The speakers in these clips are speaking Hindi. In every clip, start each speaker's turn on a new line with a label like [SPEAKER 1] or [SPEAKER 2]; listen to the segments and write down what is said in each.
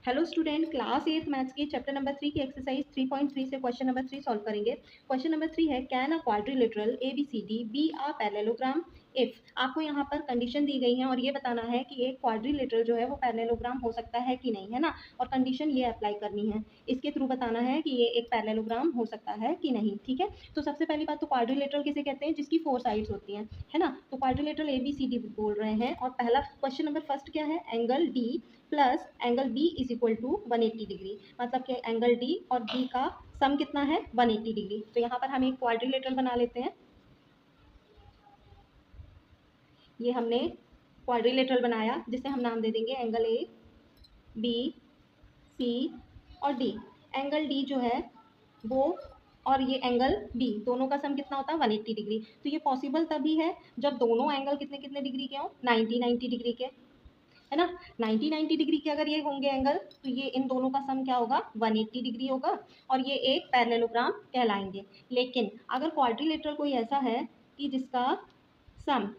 [SPEAKER 1] हेलो स्टूडेंट, क्लास 8 मैथ्स की चैप्टर नंबर 3 की एक्सरसाइज 3.3 से क्वेश्चन नंबर 3 सॉल्व करेंगे। क्वेश्चन नंबर 3 है, can a quadrilateral ABCD be a parallelogram if. आपको यहाँ पर कंडीशन दी गई है और ये बताना है कि एक क्वाड्रिलेटरल जो है वो पैरेललोग्राम हो सकता है कि नहीं, है ना। और कंडीशन ये अप्लाई करनी है, इसके थ्रू बताना है कि ये एक पैरेललोग्राम हो सकता है कि नहीं। ठीक है, तो सबसे पहली बात तो क्वाड्रिलेटरल किसे कहते हैं, जिसकी 4 साइड्स होती हैं, है ना। तो क्वाड्रिलेटरल ABCD बोल रहे हैं और पहला क्वेश्चन नंबर फर्स्ट क्या है, angle D plus angle B is equal to 180 degree. मतलब कि एंगल डी और बी का सम कितना है, 180 डिग्री। तो यहाँ पर हम एक क्वाड्रिलेटरल बना लेते हैं। ये हमने क्वाड्रिलेटरल बनाया जिसे हम नाम दे देंगे एंगल ए, बी, सी और डी। एंगल डी जो है वो और ये एंगल बी दोनों का सम कितना होता है, 180 डिग्री। तो ये पॉसिबल तभी है जब दोनों एंगल कितने कितने डिग्री के हों, 90 डिग्री के, है ना। 90 डिग्री के अगर ये होंगे एंगल, तो ये इन दोनों का सम क्या होगा, 180 डिग्री होगा और ये एक पैरेललोग्राम कहलाएंगे। लेकिन अगर क्वाड्रिलेटरल कोई ऐसा है कि जिसका सम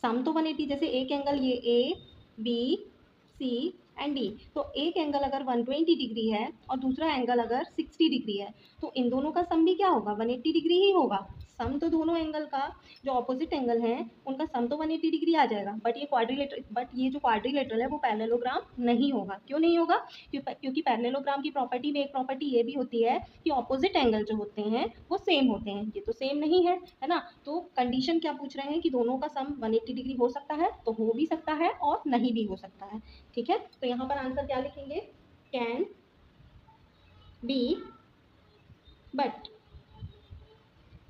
[SPEAKER 1] सम तो 180, जैसे एक एंगल ये ए, बी, सी एंड डी, तो एक एंगल अगर 120 डिग्री है और दूसरा एंगल अगर 60 डिग्री है, तो इन दोनों का सम भी क्या होगा, 180 डिग्री ही होगा। सम तो दोनों एंगल का, जो ऑपोजिट एंगल हैं उनका सम तो 180 डिग्री आ जाएगा। बट ये जो क्वाड्रिलेटरल है वो पैरेललोग्राम नहीं होगा। क्यों नहीं होगा, क्योंकि पैरेललोग्राम की प्रॉपर्टी में एक प्रॉपर्टी ये भी होती है कि ऑपोजिट एंगल जो होते हैं वो सेम होते हैं। ये तो सेम नहीं है ना। तो कंडीशन क्या पूछ रहे हैं कि दोनों का सम 180 डिग्री हो सकता है, तो हो भी सकता है और नहीं भी हो सकता है। ठीक है, तो यहाँ पर आंसर क्या लिखेंगे, can be but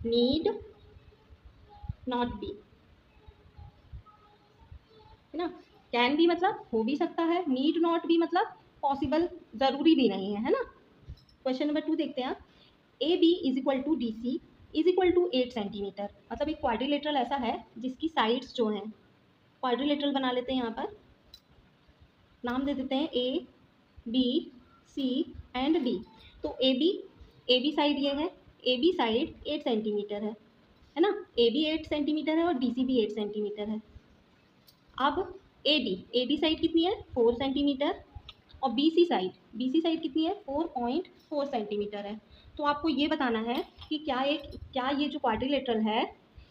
[SPEAKER 1] need not be, है ना। कैन भी मतलब हो भी सकता है, नीड नॉट भी मतलब पॉसिबल जरूरी भी नहीं है ना। क्वेश्चन नंबर 2 देखते हैं। A B is equal to D C is equal to 8 centimetre. मतलब एक क्वाड्रिलेटरल ऐसा है जिसकी साइड्स जो हैं, क्वाड्रिलेटरल बना लेते हैं, यहाँ पर नाम दे देते हैं A, B, C and D. तो ए बी साइड ये है, ए बी साइड 8 सेंटीमीटर है ना। ए बी 8 सेंटीमीटर है और डी सी भी 8 सेंटीमीटर है। अब ए बी साइड कितनी है, 4 सेंटीमीटर और बी सी साइड कितनी है, 4.4 सेंटीमीटर है। तो आपको ये बताना है कि क्या ये जो क्वाड्रिलेटरल है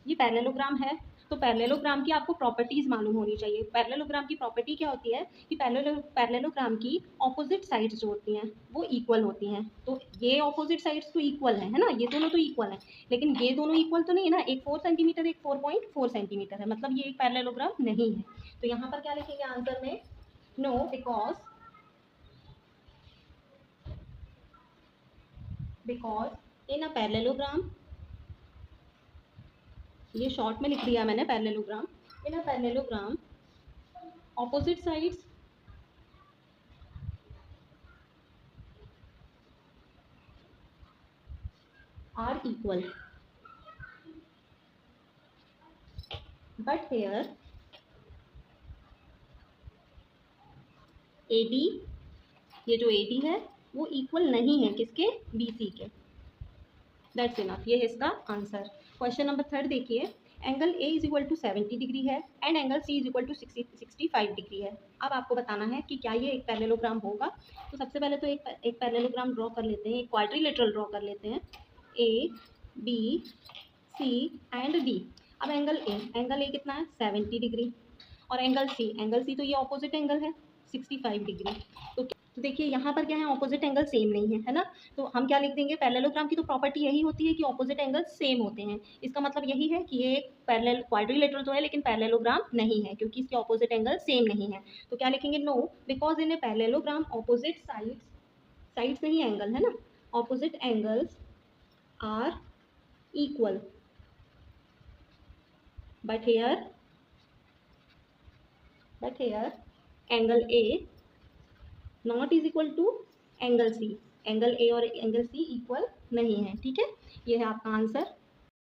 [SPEAKER 1] ये पैरेललोग्राम है। तो पैरेललोग्राम की आपको प्रॉपर्टीज मालूम होनी चाहिए। पैरेललोग्राम की प्रॉपर्टी क्या होती है कि पैरेललोग्राम की ऑपोजिट साइड्स जो होती हैं वो इक्वल होती हैं। तो ये ऑपोजिट साइड्स तो इक्वल है ना, ये दोनों तो इक्वल हैं। लेकिन ये दोनों इक्वल तो नहीं है ना, एक 4 सेंटीमीटर एक 4.4 सेंटीमीटर है, मतलब ये एक पैरेललोग्राम नहीं है। तो यहाँ पर क्या लिखेंगे आंसर में, no, because in a parallelogram, ये शॉर्ट में लिख दिया मैंने parallelogram, in a parallelogram opposite sides are equal, but here A B, ये जो ए बी है वो इक्वल नहीं है किसके, बी सी के। दैट्स इनफ, ये है इसका आंसर। क्वेश्चन नंबर 3 देखिए। Angle A is equal to 70 degree है and angle C is equal to 65 degree है। अब आपको बताना है कि क्या ये एक पैरेललोग्राम होगा। तो सबसे पहले तो एक पैरेललोग्राम ड्रॉ कर लेते हैं, एक क्वाड्रिलेटरल ड्रॉ कर लेते हैं, A, B, C and D. अब एंगल ए कितना है, 70 डिग्री और एंगल सी तो ये ऑपोजिट एंगल है, 65 डिग्री। तो देखिए यहाँ पर क्या है, ऑपोजिट एंगल सेम नहीं है ना। तो हम क्या लिख देंगे, पैरेललोग्राम की तो प्रॉपर्टी यही होती है कि ऑपोजिट एंगल सेम होते हैं। इसका मतलब यही है कि ये एक पैरेलल क्वाड्रिलेटरल तो है लेकिन पैरेललोग्राम नहीं है, क्योंकि इसके ऑपोजिट एंगल सेम नहीं है। तो क्या लिखेंगे, no, because in a parallelogram opposite sides नहीं एंगल, है ना, opposite angles are equal, but here angle A not is equal to angle C. Angle A और एंगल सी इक्वल नहीं है। ठीक है, ये है आपका आंसर।